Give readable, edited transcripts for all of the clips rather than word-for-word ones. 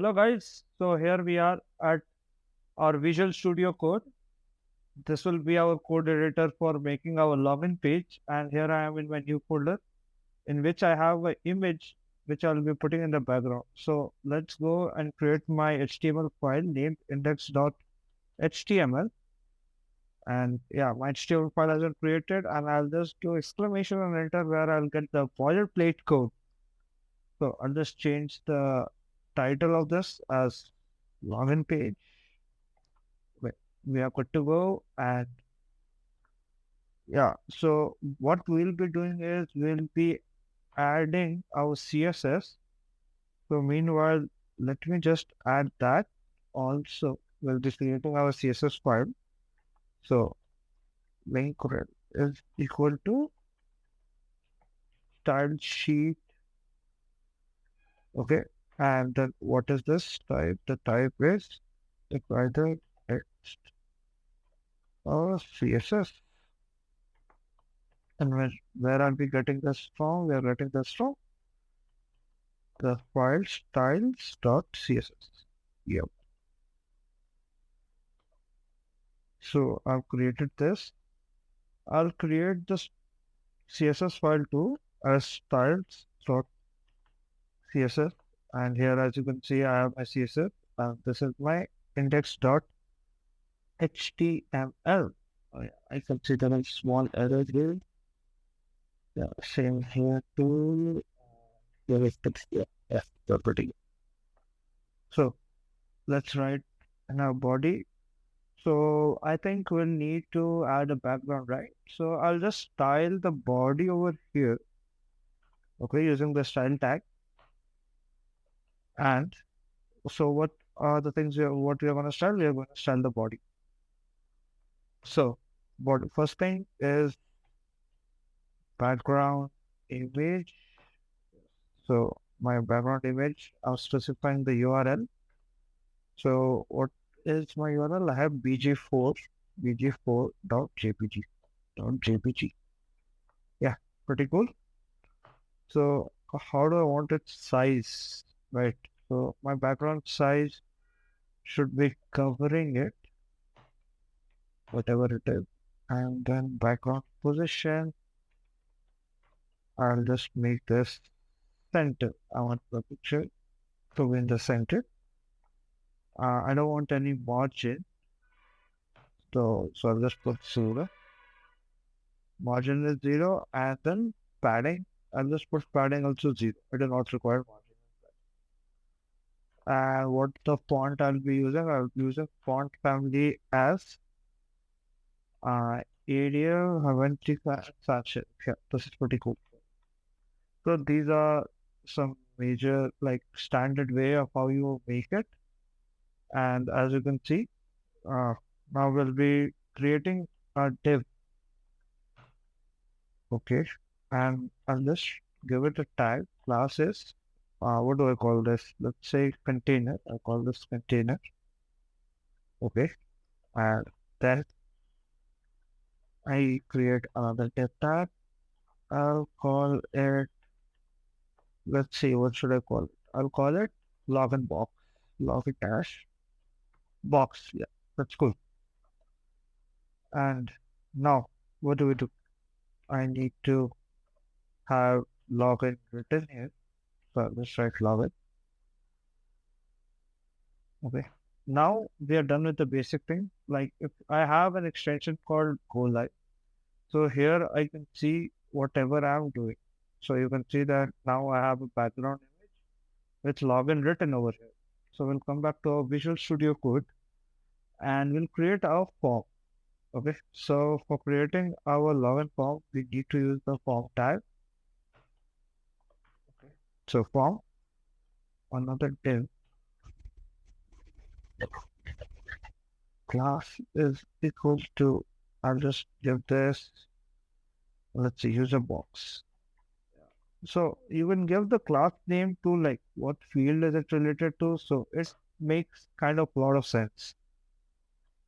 Hello guys, so here we are at our Visual Studio Code. This will be our code editor for making our login page, and here I am in my new folder in which I have an image which I'll be putting in the background. So let's go and create my HTML file named index.html. And yeah, my HTML file has been created, and I'll just do exclamation and enter where I'll get the boilerplate code. So I'll just change the title of this as login page. We are good to go. And yeah, so what we'll be doing is we'll be adding our CSS. So meanwhile, let me just add that also. We'll be creating our CSS file. So link is equal to style sheet. Okay. And then what is this type? The type is either text or CSS. And where are we getting this from? We are getting this from the file styles.css. Yep. So I've created this. I'll create this CSS file too as styles.css. And here, as you can see, I have my CSS. And this is my index.html. I can see there is small error here. Yeah, same here too. There is text here. Yeah, they're pretty good. So let's write in our body. So I think we'll need to add a background, right? So I'll just style the body over here, okay, using the style tag. And so what are the things what we are going to style? We are going to style the body. So body, first thing is background image. So my background image, I'm specifying the URL. So what is my URL? I have bg4.jpg. Yeah, pretty cool. So how do I want its size? Right. So my background size should be covering it, whatever it is. And then background position, I'll just make this center. I want the picture to be in the center. I don't want any margin. So I'll just put 0. Margin is 0, and then padding. I'll just put padding also 0. It does not require margin. And what the font I'll be using? I'll be using font family as Arial Havanti Sanchez. Yeah, this is pretty cool. So these are some major like standard way of how you make it. And as you can see, now we'll be creating a div. Okay, and I'll just give it a tag. Class is what do I call this? Let's say container. I call this container. Okay, and then I create another div tag. I'll call it, let's see, what should I call it? I'll call it login box, login dash box. Yeah, that's cool. And now what do we do? I need to have login written here. So let's write login. Okay. Now we are done with the basic thing. Like if I have an extension called go live, so here I can see whatever I'm doing. So you can see that now I have a background image with login written over here. So we'll come back to our Visual Studio Code and we'll create our form. Okay. So for creating our login form, we need to use the form tag. Okay. So form, another div. Class is equal to, I'll just give this, let's see, user box. So you can give the class name to like what field is it related to. So it makes kind of a lot of sense.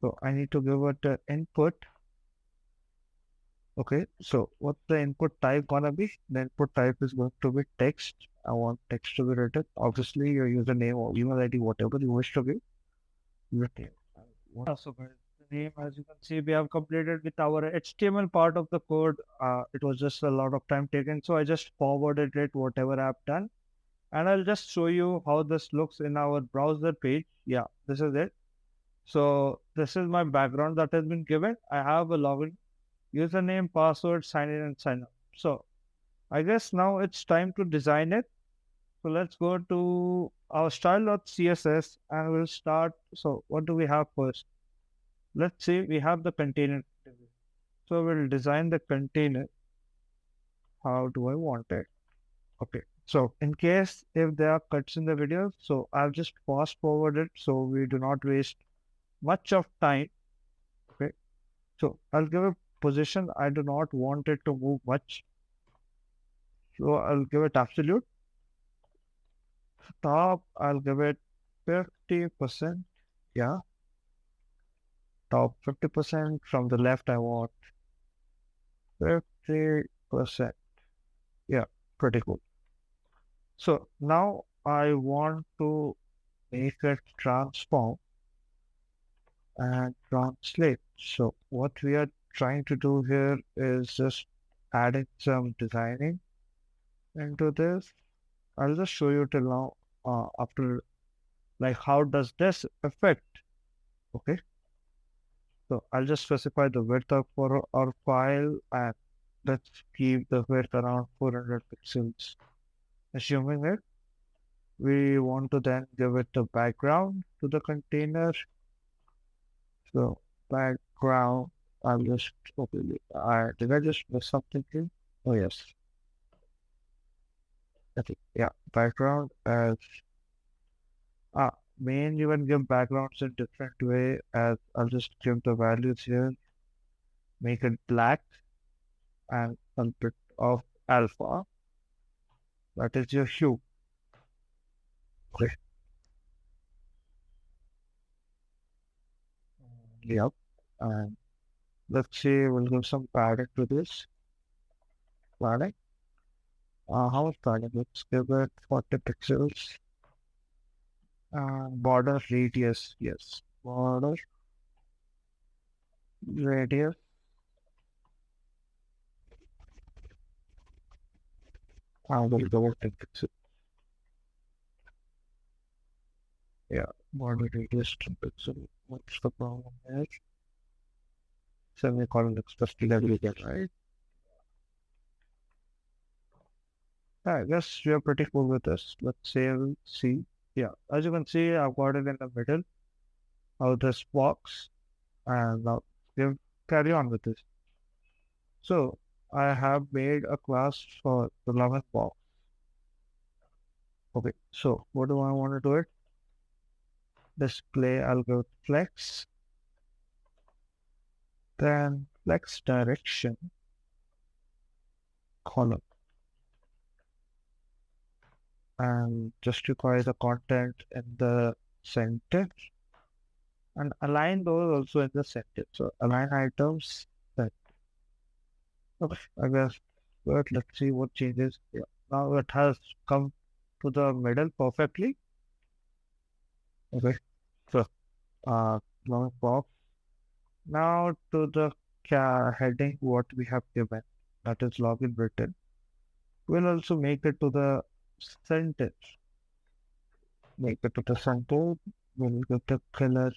So I need to give it an input. Okay, so what the input type gonna be? The input type is going to be text I want text to be written. Obviously, your username or email ID, whatever you wish to give, written. So guys, the name, as you can see, we have completed with our HTML part of the code. It was just a lot of time taken, so I just forwarded it, whatever I've done, and I'll just show you how this looks in our browser page. Yeah, this is it. So this is my background that has been given. I have a login, username, password, sign in and sign up. So I guess now it's time to design it. So let's go to our style.css and we'll start. So what do we have first? Let's say we have the container. So we'll design the container. How do I want it? Okay. So in case if there are cuts in the video, so I'll just fast forward it so we do not waste much of time. Okay. So I'll give a position. I do not want it to move much. So I'll give it absolute. Top, I'll give it 50%. Yeah. Top 50%. From the left, I want 50%. Yeah. Pretty cool. So now I want to make it transform and translate. So what we are trying to do here is just adding some designing into this. I'll just show you till now after like how does this affect. Okay. So I'll just specify the width of for our file and let's keep the width around 400 pixels. Assuming it, we want to then give it a background to the container. So background, I'll just okay. Did I just miss something here? Oh yes. Okay. Yeah. Background as main you can give backgrounds in different way as I'll just give the values here, make it black and a bit of alpha. That is your hue. Okay. Yep. And let's see, we'll give some padding to this. Padding. How much padding? Let's give it 40 pixels. And border radius. Yes. Border radius. We'll go with 10 pixels. Yeah. Border radius 10 pixels. What's the problem here? Semicolon expressed level again, right? Yeah, I guess we are pretty cool with this. Let's say we'll see. Yeah, as you can see, I've got it in the middle of this box, and now we'll carry on with this. So I have made a class for the 11th box. Okay, so what do I want to do it? Display, I'll go flex, then flex direction column, and justify the content in the center and align those also in the center. So align items that okay, I guess but let's see what changes. Yeah. Now it has come to the middle perfectly. Okay. So long box. Now to the heading what we have given, that is login written. We'll also make it to the center. Make it to the center. We'll give the color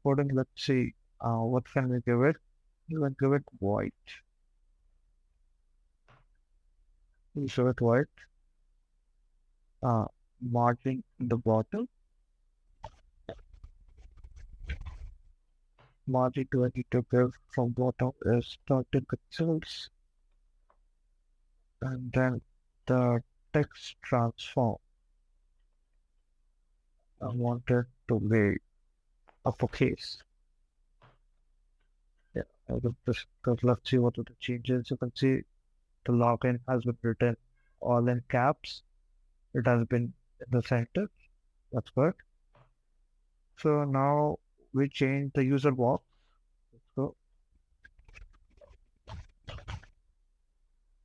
coding. Let's see. What can we give it? You can give it white. We'll show it white. Margin in the bottom. Margin to need to give from bottom is 30 pixels. And then the text transform. I want it to be uppercase. Yeah, I will just let's see what are the changes. You can see the login has been written all in caps. It has been in the center. That's good. So now we change the user box. So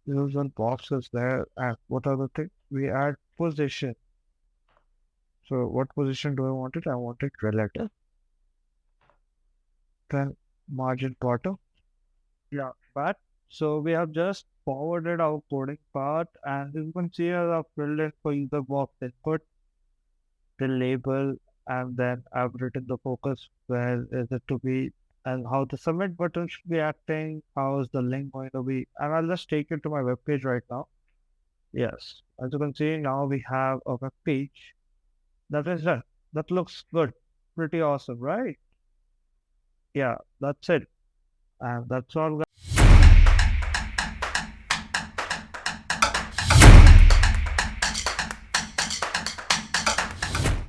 use one box is there. And what other thing? We add position. So what position do I want it? I want it relative. Then margin bottom. Yeah, but so we have just forwarded our coding part, and you can see here I've filled in for user box input, the label, and then I've written the focus where is it to be, and how the submit button should be acting, how is the link going to be, and I'll just take it to my web page right now. Yes, as you can see now we have a web page that is done. That looks good, pretty awesome, right? Yeah, that's it, and that's all.